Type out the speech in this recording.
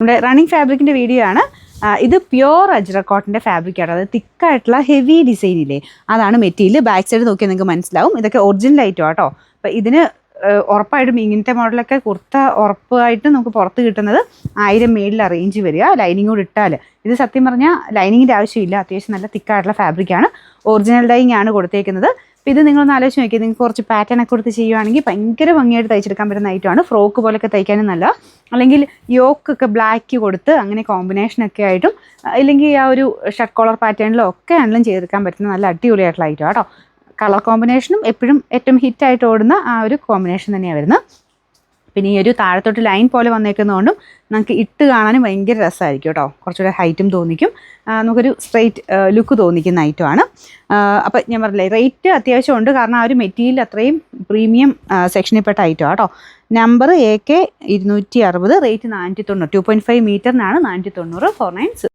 നമ്മുടെ running ഫാബ്രിക്കിൻ്റെ video ആണ്. ഇത് പ്യോർ അജ്രക് കോട്ടൻ്റെ ഫാബ്രിക്കാണ്. അത് തിക്കായിട്ടുള്ള ഹെവി ഡിസൈൻ ഇല്ലേ, അതാണ് മെറ്റീരിയൽ. ബാക്ക് സൈഡ് നോക്കിയാൽ നിങ്ങൾക്ക് മനസ്സിലാവും. ഇതൊക്കെ ഒറിജിനൽ ഐറ്റം ആട്ടോ. അപ്പോൾ ഇതിന് ഉറപ്പായിട്ടും ഇങ്ങനത്തെ മോഡലൊക്കെ കുർത്ത ഉറപ്പായിട്ടും നമുക്ക് പുറത്ത് കിട്ടുന്നത് 1000 മേളിൽ റേഞ്ച് വരിക. ലൈനിങ് കൂടി ഇട്ടാൽ ഇത് സത്യം പറഞ്ഞാൽ ലൈനിങ്ങിൻ്റെ ആവശ്യമില്ല. അത്യാവശ്യം നല്ല തിക്കായിട്ടുള്ള ഫാബ്രിക്കാണ്. ഒറിജിനൽ ഡൈയിങ് ആണ് കൊടുത്തേക്കുന്നത്. അപ്പോൾ ഇത് നിങ്ങളൊന്ന് ആലോചിച്ച് നോക്കിയാൽ നിങ്ങൾക്ക് കുറച്ച് പാറ്റേൺ ഒക്കെ കൊടുത്ത് ചെയ്യുവാണെങ്കിൽ ഭയങ്കര ഭംഗിയായിട്ട് തയ്ച്ചെടുക്കാൻ പറ്റുന്ന ഐറ്റമാണ്. ഫ്രോക്ക് പോലൊക്കെ തയ്ക്കാനും നല്ല, അല്ലെങ്കിൽ യോക്കൊക്കെ ബ്ലാക്ക് കൊടുത്ത് അങ്ങനെ കോമ്പിനേഷനൊക്കെ ആയിട്ടും, ഇല്ലെങ്കിൽ ആ ഒരു ഷർട്ട് കോളർ പാറ്റേണിലോ ഒക്കെ ആണെങ്കിലും ചെയ്തെടുക്കാൻ പറ്റുന്ന നല്ല അടിപൊളിയായിട്ടുള്ള ഐറ്റം കേട്ടോ. കളർ കോമ്പിനേഷനും എപ്പോഴും ഏറ്റവും ഹിറ്റായിട്ട് ഓടുന്ന ആ ഒരു കോമ്പിനേഷൻ തന്നെയാണ് വരുന്നത്. പിന്നെ ഈ ഒരു താഴത്തോട്ട് ലൈൻ പോലെ വന്നേക്കുന്നതുകൊണ്ടും നമുക്ക് ഇട്ട് കാണാനും ഭയങ്കര രസമായിരിക്കും കേട്ടോ. കുറച്ചുകൂടെ ഹൈറ്റും തോന്നിക്കും, നമുക്കൊരു സ്ട്രെയിറ്റ് ലുക്ക് തോന്നിക്കുന്ന ഐറ്റമാണ്. അപ്പം ഞാൻ പറഞ്ഞില്ലേ, റേറ്റ് അത്യാവശ്യം ഉണ്ട്. കാരണം ആ ഒരു മെറ്റീരിയൽ അത്രയും പ്രീമിയം സെക്ഷനിൽപ്പെട്ട ഐറ്റമാണ് കേട്ടോ. Number AK 260, rate 490. 2.5 മീറ്ററിനാണ് 490. 49